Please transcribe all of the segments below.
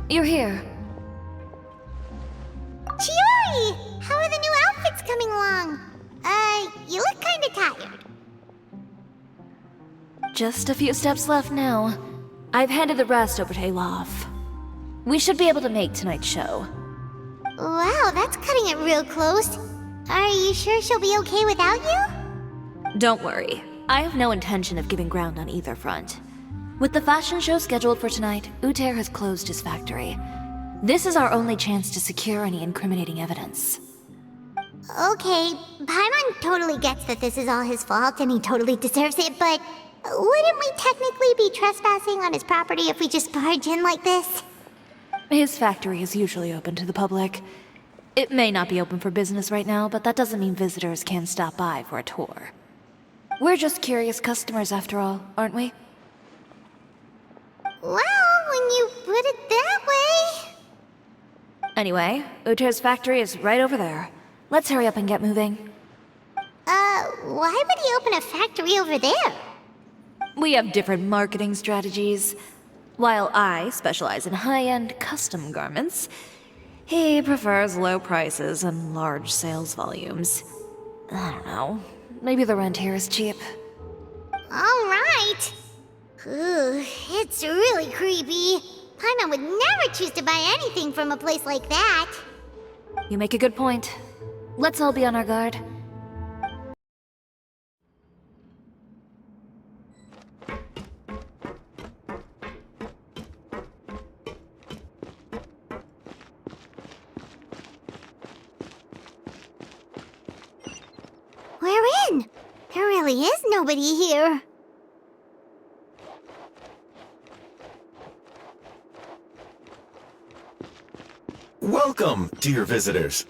You're here. Chiori! How are the new outfits coming along? You look kinda tired. Just a few steps left now. I've handed the rest over to Alof. We should be able to make tonight's show. Wow, that's cutting it real close. Are you sure she'll be okay without you? Don't worry. I have no intention of giving ground on either front. With the fashion show scheduled for tonight, Uter has closed his factory. This is our only chance to secure any incriminating evidence. Okay, Paimon totally gets that this is all his fault and he totally deserves it, but wouldn't we technically be trespassing on his property if we just barge in like this? His factory is usually open to the public. It may not be open for business right now, but that doesn't mean visitors can't stop by for a tour. We're just curious customers after all, aren't we? Well, when you put it that way... Anyway, Uter's factory is right over there. Let's hurry up and get moving. Why would he open a factory over there? We have different marketing strategies. While I specialize in high-end custom garments, he prefers low prices and large sales volumes. I don't know. Maybe the rent here is cheap. Alright. It's really creepy. Paimon would never choose to buy anything from a place like that. You make a good point. Let's all be on our guard. We're in! There really is nobody here. Welcome, dear visitors.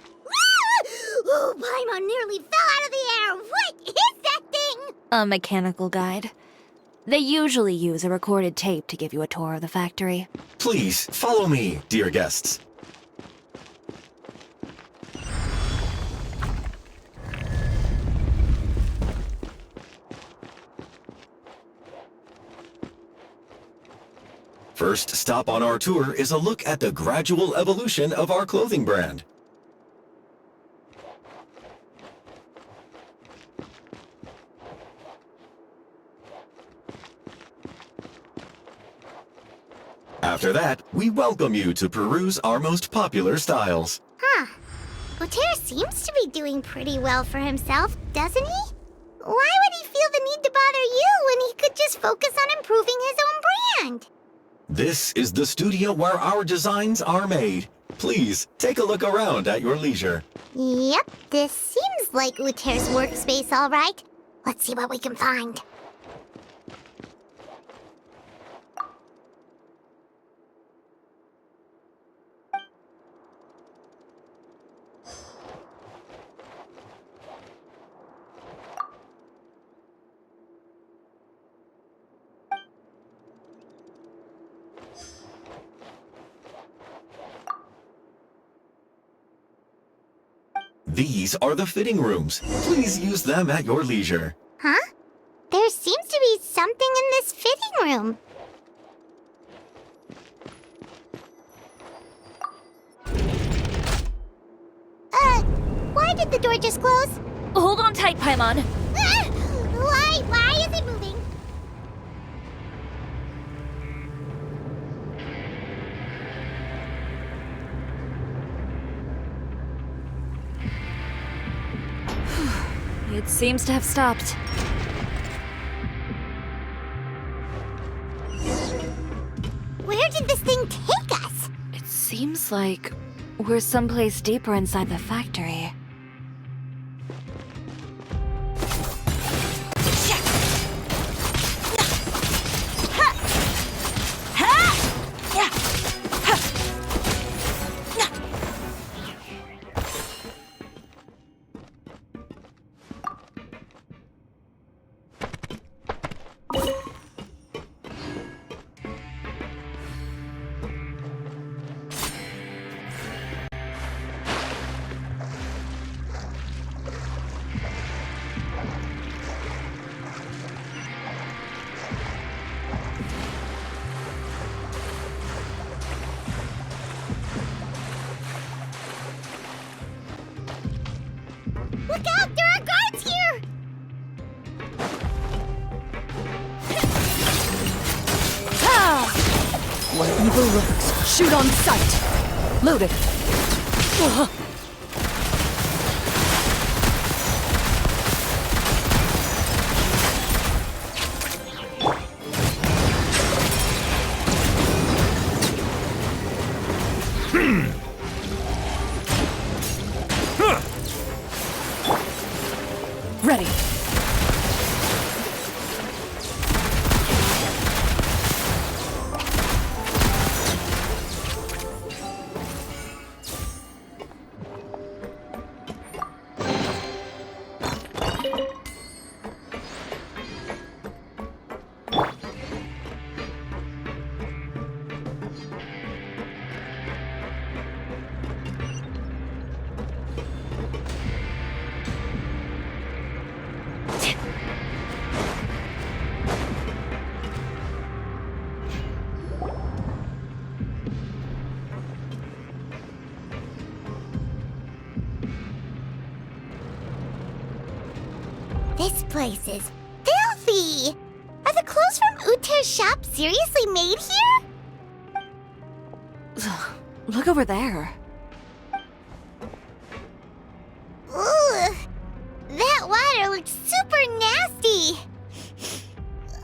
Oh, Paimon nearly fell out of the air! What is that thing? A mechanical guide. They usually use a recorded tape to give you a tour of the factory. Please, follow me, dear guests. First stop on our tour is a look at the gradual evolution of our clothing brand. After that, we welcome you to peruse our most popular styles. Huh. Uter seems to be doing pretty well for himself, doesn't he? Why would he feel the need to bother you when he could just focus on improving his own brand? This is the studio where our designs are made. Please, take a look around at your leisure. Yep, this seems like Uter's workspace, all right. Let's see what we can find. These are the fitting rooms. Please use them at your leisure. Huh? There seems to be something in this fitting room. Why did the door just close? Hold on tight, Paimon. Why is it moving? It seems to have stopped. Where did this thing take us? It seems like we're someplace deeper inside the factory. where evil lurks. Shoot on sight! Loaded. Ugh. Ready. This place is filthy! Are the clothes from Uter's shop seriously made here? Look over there. Ugh! That water looks super nasty!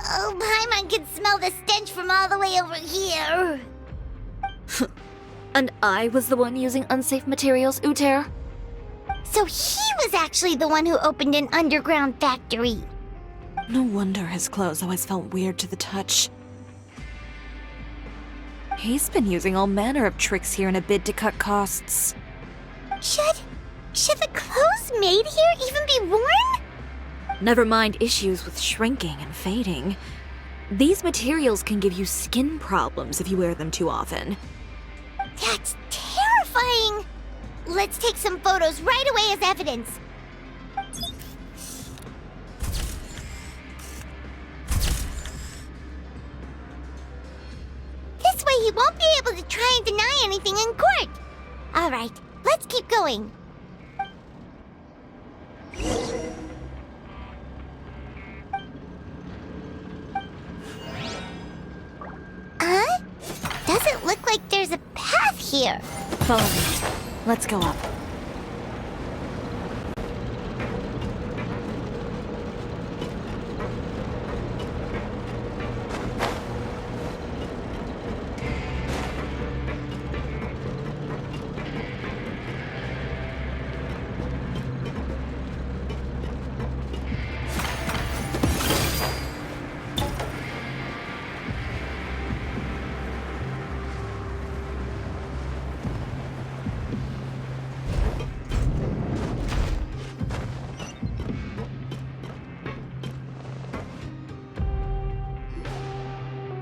Oh, Paimon can smell the stench from all the way over here! And I was the one using unsafe materials, Uter? So he was actually the one who opened an underground factory. No wonder his clothes always felt weird to the touch. He's been using all manner of tricks here in a bid to cut costs. Should the clothes made here even be worn? Never mind issues with shrinking and fading. These materials can give you skin problems if you wear them too often. That's terrifying! Let's take some photos right away as evidence. This way he won't be able to try and deny anything in court. All right, let's keep going. Huh? Doesn't look like there's a path here. Follow me. Let's go up.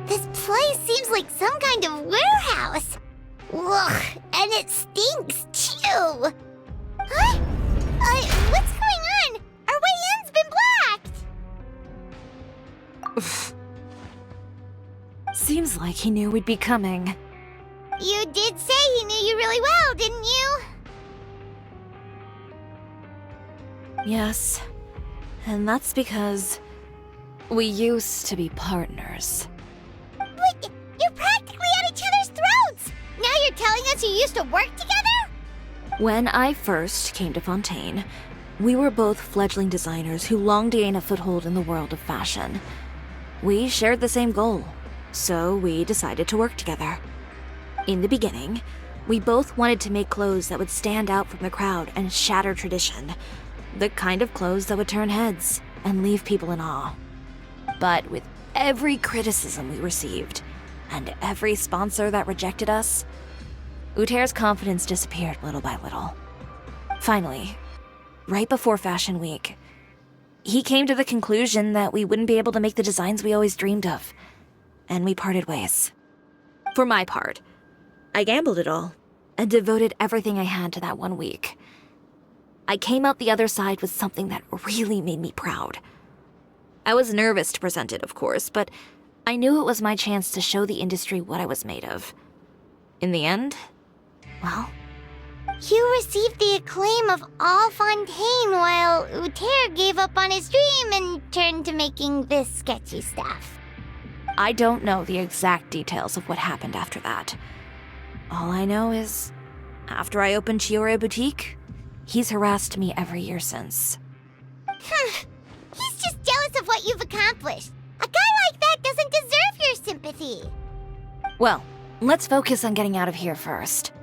This place seems like some kind of warehouse. Ugh, and it stinks too. Huh? What's going on? Our way in's been blocked. Seems like he knew we'd be coming. You did say he knew you really well, didn't you? Yes. And that's because we used to be partners. But you're practically at each other's throats! Now you're telling us you used to work together? When I first came to Fontaine, we were both fledgling designers who longed to gain a foothold in the world of fashion. We shared the same goal, so we decided to work together. In the beginning, we both wanted to make clothes that would stand out from the crowd and shatter tradition. The kind of clothes that would turn heads and leave people in awe. But with every criticism we received, and every sponsor that rejected us, Uter's confidence disappeared little by little. Finally, right before Fashion Week, he came to the conclusion that we wouldn't be able to make the designs we always dreamed of, and we parted ways. For my part, I gambled it all and devoted everything I had to that 1 week. I came out the other side with something that really made me proud. I was nervous to present it, of course, but I knew it was my chance to show the industry what I was made of. In the end, well, You received the acclaim of all Fontaine while Uter gave up on his dream and turned to making this sketchy stuff. I don't know the exact details of what happened after that. All I know is, after I opened Chiori Boutique, he's harassed me every year since. He's just jealous of what you've accomplished. A guy like that doesn't deserve your sympathy. Well, let's focus on getting out of here first.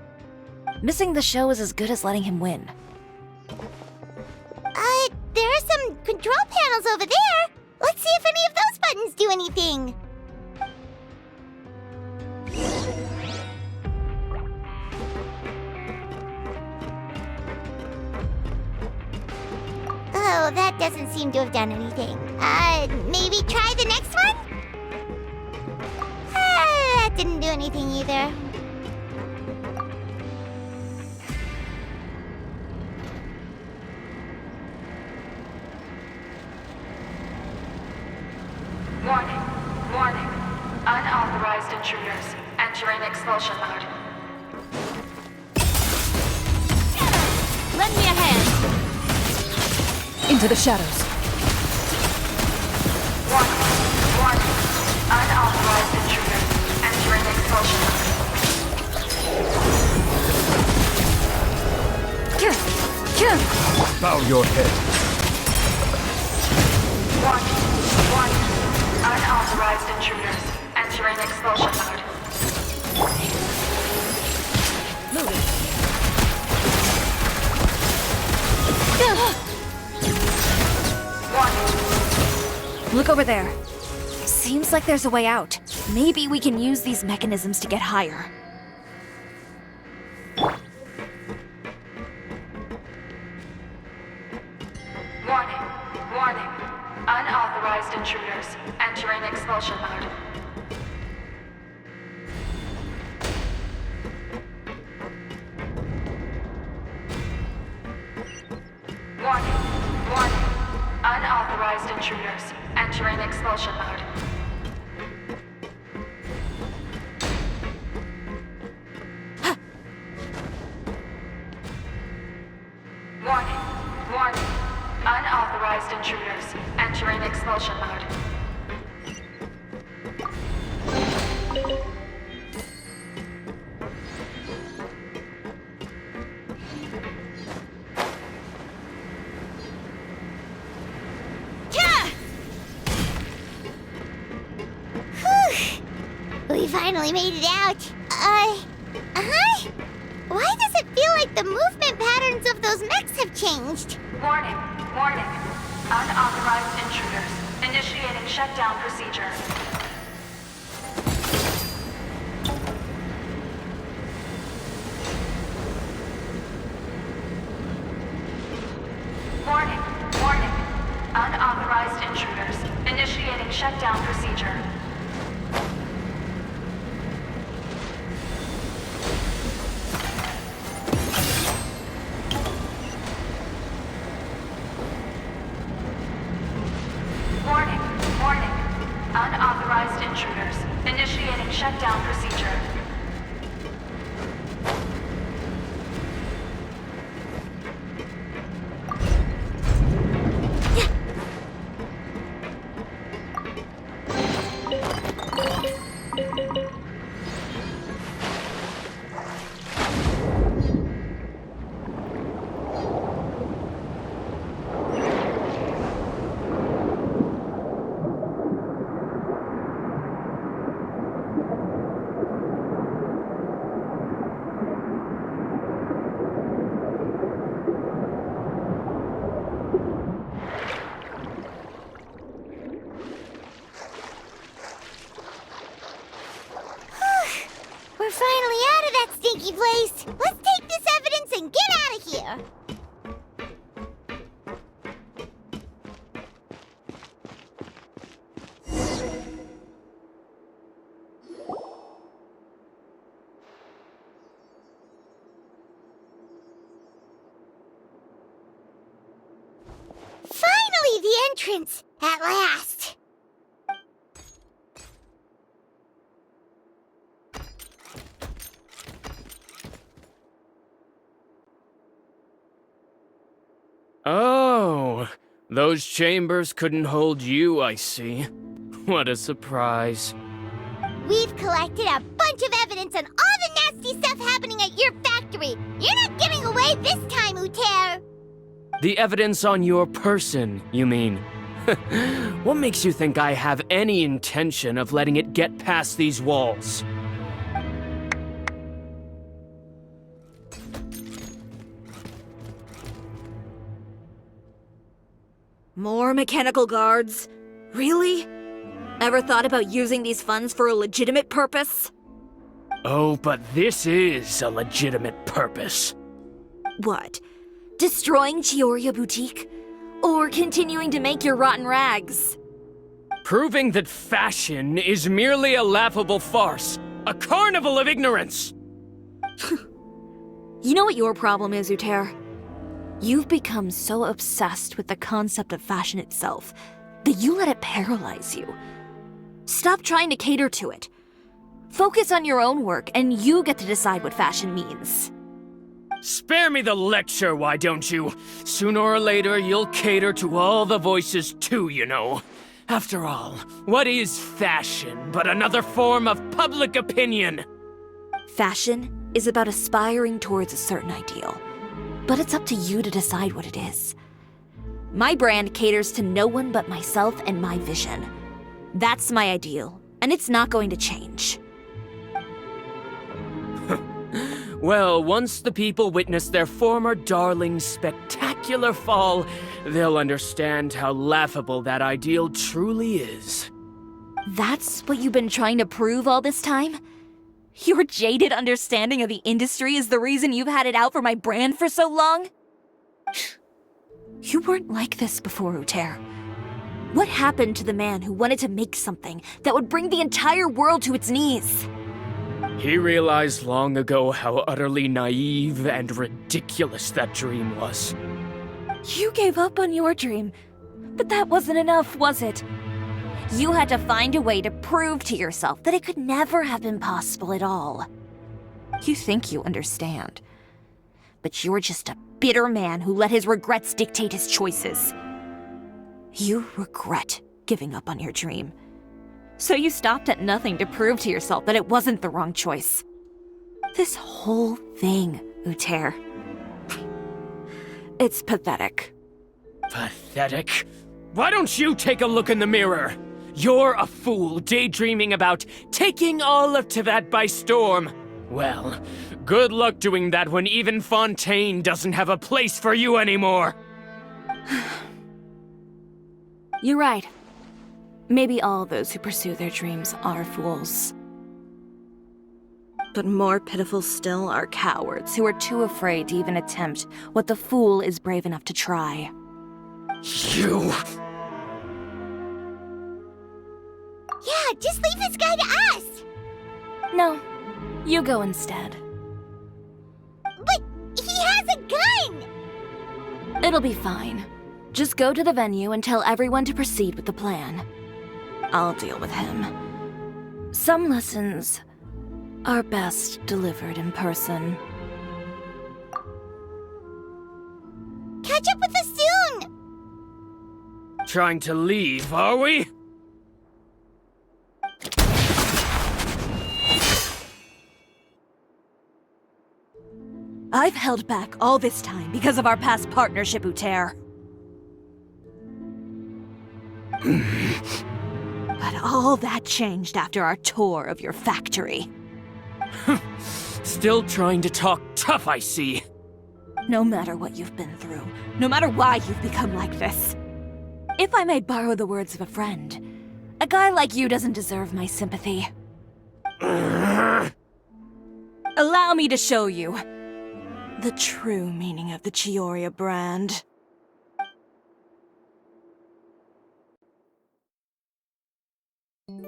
Missing the show is as good as letting him win. There are some control panels over there. Let's see if any of those buttons do anything. Oh, that doesn't seem to have done anything. Maybe try the next one? That didn't do anything either. Warning, warning. Unauthorized intruders entering expulsion mode. Lend me a hand! Into the shadows. Warning, warning. Unauthorized intruders entering expulsion mode. Bow your head. Warning, warning. Unauthorized intruders entering expulsion mode. Moving. Warning. Look over there. Seems like there's a way out. Maybe we can use these mechanisms to get higher. Warning, warning. Unauthorized intruders entering expulsion mode. Warning, warning. Unauthorized intruders entering expulsion mode. Warning, warning. Unauthorized intruders entering expulsion mode. We finally made it out. Why does it feel like the movement patterns of those mechs have changed? Warning, warning. Unauthorized intruders initiating shutdown procedure. Warning, warning. Unauthorized intruders initiating shutdown procedure. Warning, warning. Unauthorized intruders initiating shutdown procedure. We're finally out of that stinky place. Let's take this evidence and get out of here. Finally, the entrance! At last! Oh, those chambers couldn't hold you, I see. What a surprise. We've collected a bunch of evidence on all the nasty stuff happening at your factory. You're not getting away this time, Uter. The evidence on your person, you mean? What makes you think I have any intention of letting it get past these walls? More mechanical guards? Really? Ever thought about using these funds for a legitimate purpose? Oh, but this is a legitimate purpose. What? Destroying Chiori Boutique? Or continuing to make your rotten rags? Proving that fashion is merely a laughable farce, a carnival of ignorance. You know what your problem is, Uter? You've become so obsessed with the concept of fashion itself that you let it paralyze you. Stop trying to cater to it. Focus on your own work, and you get to decide what fashion means. Spare me the lecture, why don't you? Sooner or later, you'll cater to all the voices too, you know. After all, what is fashion but another form of public opinion? Fashion is about aspiring towards a certain ideal, but it's up to you to decide what it is. My brand caters to no one but myself and my vision. That's my ideal, and it's not going to change. Well, once the people witness their former darling's spectacular fall, they'll understand how laughable that ideal truly is. That's what you've been trying to prove all this time? Your jaded understanding of the industry is the reason you've had it out for my brand for so long? You weren't like this before, Uter. What happened to the man who wanted to make something that would bring the entire world to its knees? He realized long ago how utterly naive and ridiculous that dream was. You gave up on your dream, but that wasn't enough, was it? You had to find a way to prove to yourself that it could never have been possible at all. You think you understand, but you're just a bitter man who let his regrets dictate his choices. You regret giving up on your dream. So you stopped at nothing to prove to yourself that it wasn't the wrong choice. This whole thing, Uter. It's pathetic. Pathetic? Why don't you take a look in the mirror? You're a fool daydreaming about taking all of Teyvat by storm. Well, good luck doing that when even Fontaine doesn't have a place for you anymore. You're right. Maybe all those who pursue their dreams are fools. But more pitiful still are cowards who are too afraid to even attempt what the fool is brave enough to try. You... Yeah, just leave this guy to us! No, you go instead. But he has a gun! It'll be fine. Just go to the venue and tell everyone to proceed with the plan. I'll deal with him. Some lessons are best delivered in person. Catch up with us soon! Trying to leave, are we? I've held back all this time because of our past partnership, Uter. But all that changed after our tour of your factory. Still trying to talk tough, I see. No matter what you've been through, no matter why you've become like this. If I may borrow the words of a friend, a guy like you doesn't deserve my sympathy. Allow me to show you the true meaning of the Chiori brand.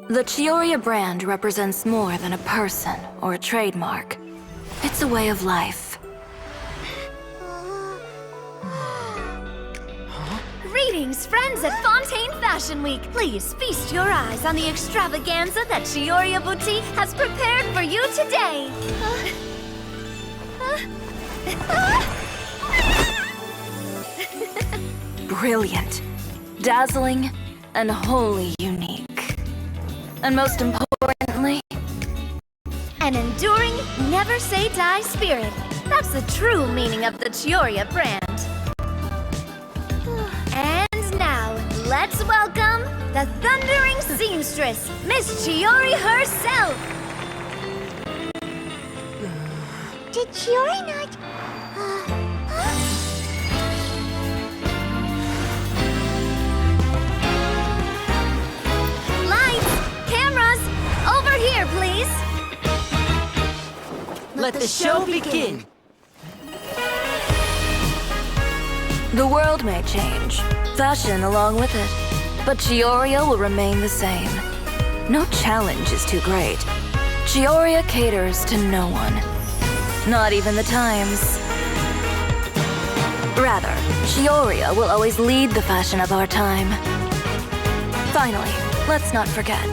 The Chiori brand represents more than a person or a trademark. It's a way of life. Greetings, friends at Fontaine Fashion Week. Please feast your eyes on the extravaganza that Chiori Boutique has prepared for you today. Brilliant, dazzling, and wholly unique. And most importantly, An enduring, never-say-die spirit. That's the true meaning of the Chiori brand. And now, let's welcome the thundering seamstress, Miss Chiori herself! Did Chiori not... Lights! Cameras! Over here, please! Let the show begin. the world may change, fashion along with it, but Chiori will remain the same. No challenge is too great. Chiori caters to no one. Not even the times. Rather, Chiori will always lead the fashion of our time. Finally, let's not forget.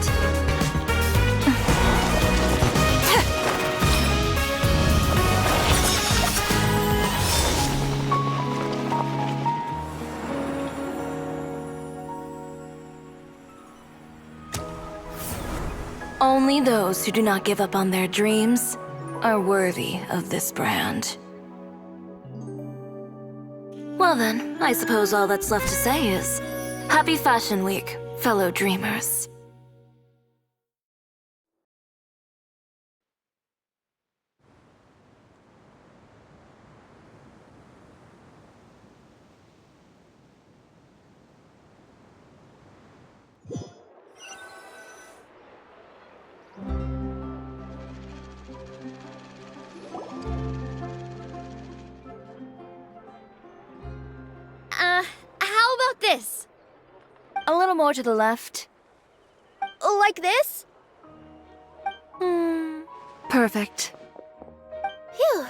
Only those who do not give up on their dreams are worthy of this brand. Well then, I suppose all that's left to say is, Happy Fashion Week, fellow dreamers. How about this? A little more to the left. Like this? Perfect. Phew.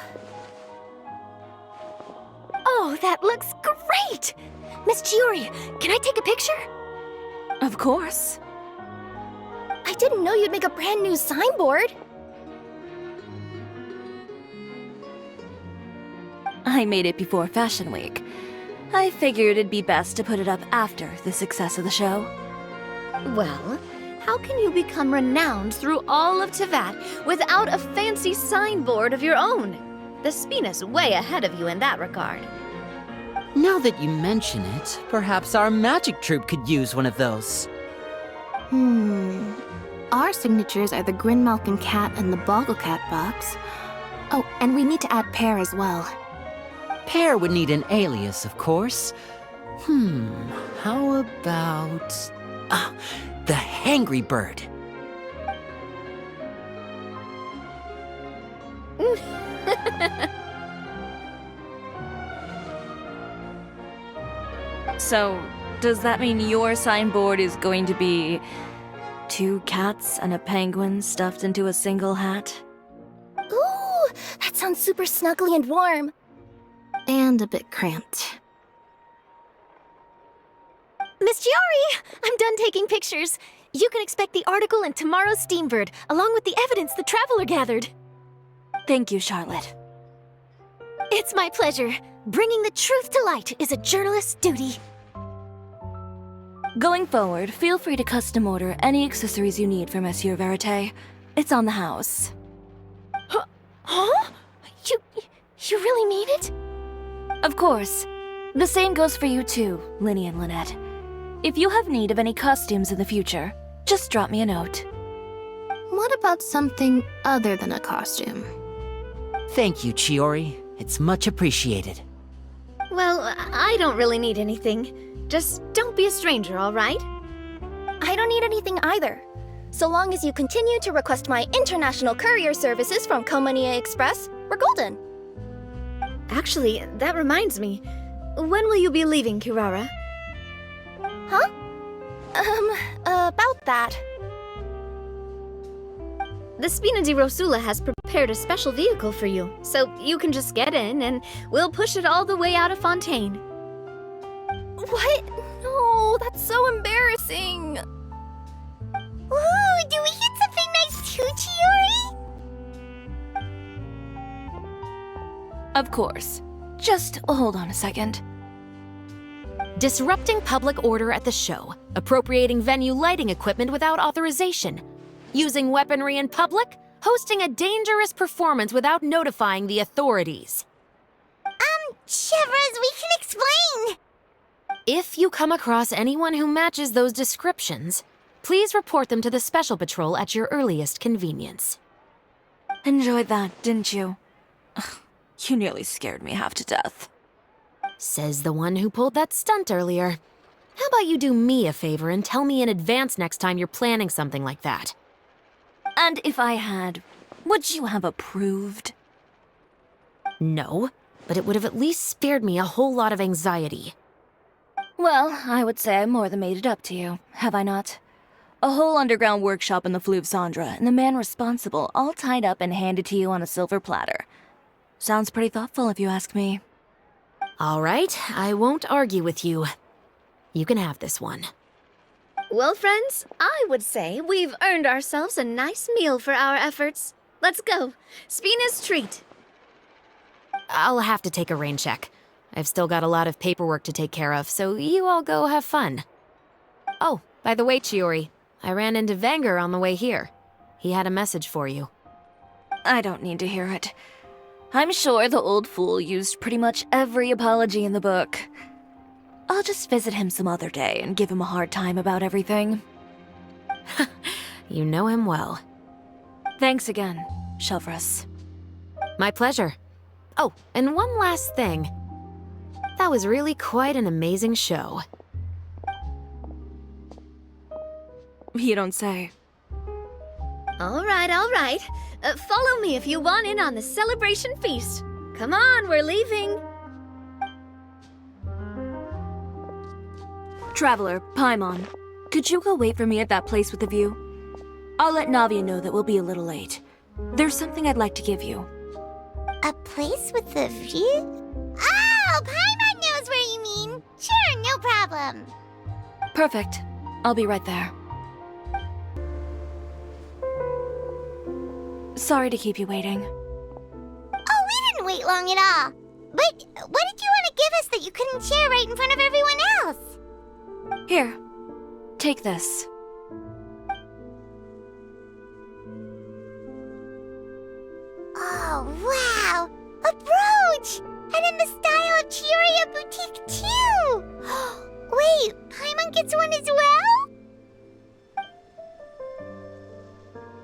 Oh, that looks great! Miss Chiori, can I take a picture? Of course. I didn't know you'd make a brand new signboard. I made it before Fashion Week. I figured it'd be best to put it up after the success of the show. Well, how can you become renowned through all of Teyvat without a fancy signboard of your own? The Spina's way ahead of you in that regard. Now that you mention it, perhaps our magic troupe could use one of those. Our signatures are the Grinmalkin cat and the Bogglecat box. Oh, and we need to add Pear as well. Pear would need an alias, of course. How about... the Hangry Bird. So, does that mean your signboard is going to be 2 cats and a penguin stuffed into a single hat? Ooh, that sounds super snuggly and warm. And a bit cramped. Miss Chiori, I'm done taking pictures. You can expect the article in tomorrow's Steambird, along with the evidence the Traveler gathered. Thank you, Charlotte. It's my pleasure. Bringing the truth to light is a journalist's duty. Going forward, feel free to custom order any accessories you need for Monsieur Verite. It's on the house. Huh? You really mean it? Of course. The same goes for you too, Linny and Lynette. If you have need of any costumes in the future, just drop me a note. What about something other than a costume? Thank you, Chiori. It's much appreciated. Well, I don't really need anything. Just don't be a stranger, all right? I don't need anything either. So long as you continue to request my international courier services from Komania Express, we're golden. Actually, that reminds me. When will you be leaving, Kirara? Huh? About that. The Spina di Rosula has prepared a special vehicle for you, so you can just get in and we'll push it all the way out of Fontaine. What? No, that's so embarrassing. Ooh, do we get something nice too, Chiori? Of course. Just hold on a second. Disrupting public order at the show, appropriating venue lighting equipment without authorization, Using weaponry in public? Hosting a dangerous performance without notifying the authorities. Shivers, we can explain! If you come across anyone who matches those descriptions, please report them to the Special Patrol at your earliest convenience. Enjoyed that, didn't you? Ugh, you nearly scared me half to death. Says the one who pulled that stunt earlier. How about you do me a favor and tell me in advance next time you're planning something like that? And if I had, would you have approved? No, but it would have at least spared me a whole lot of anxiety. Well, I would say I more than made it up to you, have I not? A whole underground workshop in the Fleuve Cendra, and the man responsible all tied up and handed to you on a silver platter. Sounds pretty thoughtful if you ask me. All right, I won't argue with you. You can have this one. Well, friends, I would say we've earned ourselves a nice meal for our efforts. Let's go. Spina's treat. I'll have to take a rain check. I've still got a lot of paperwork to take care of, so you all go have fun. Oh, by the way, Chiori, I ran into Vanger on the way here. He had a message for you. I don't need to hear it. I'm sure the old fool used pretty much every apology in the book. I'll just visit him some other day and give him a hard time about everything. You know him well. Thanks again, Shelvrus. My pleasure. Oh, and one last thing. That was really quite an amazing show. You don't say. All right, all right. Follow me if you want in on the celebration feast. Come on, we're leaving. Traveler, Paimon, could you go wait for me at that place with the view? I'll let Navia know that we'll be a little late. There's something I'd like to give you. A place with a view? Oh, Paimon knows where you mean. Sure, no problem. Perfect. I'll be right there. Sorry to keep you waiting. Oh, we didn't wait long at all. But what did you want to give us that you couldn't share right in front of everyone else? Here, take this. Oh, wow! A brooch! And in the style of Chiori boutique, too! Wait, Paimon gets one as well?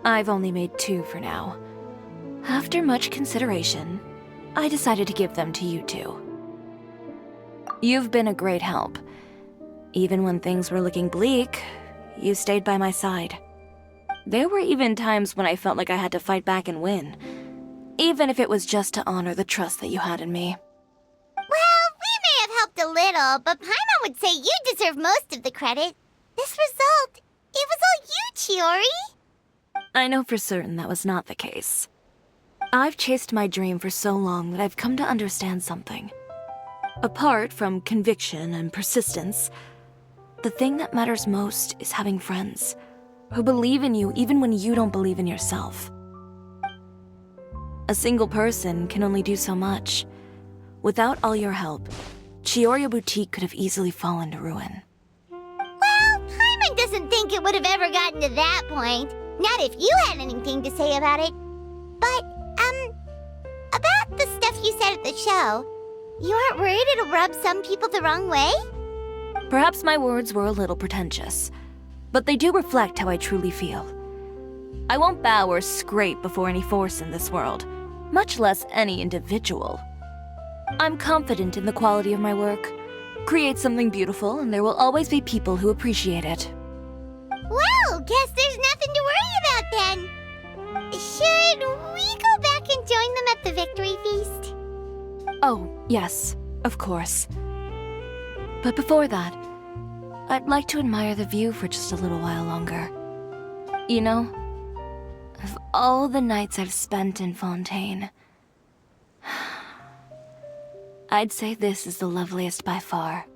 I've only made 2 for now. After much consideration, I decided to give them to you two. You've been a great help. Even when things were looking bleak, you stayed by my side. There were even times when I felt like I had to fight back and win, even if it was just to honor the trust that you had in me. Well, we may have helped a little, but Paimon would say you deserve most of the credit. This result, it was all you, Chiori. I know for certain that was not the case. I've chased my dream for so long that I've come to understand something. Apart from conviction and persistence, the thing that matters most is having friends who believe in you even when you don't believe in yourself. A single person can only do so much. Without all your help, Chiori Boutique could have easily fallen to ruin. Well, Paimon doesn't think it would have ever gotten to that point. Not if you had anything to say about it. But, about the stuff you said at the show, you aren't worried it'll rub some people the wrong way? Perhaps my words were a little pretentious, but they do reflect how I truly feel. I won't bow or scrape before any force in this world, much less any individual. I'm confident in the quality of my work. Create something beautiful, and there will always be people who appreciate it. Well, guess there's nothing to worry about then. Should we go back and join them at the victory feast? Oh, yes, of course. But before that, I'd like to admire the view for just a little while longer. You know, of all the nights I've spent in Fontaine, I'd say this is the loveliest by far.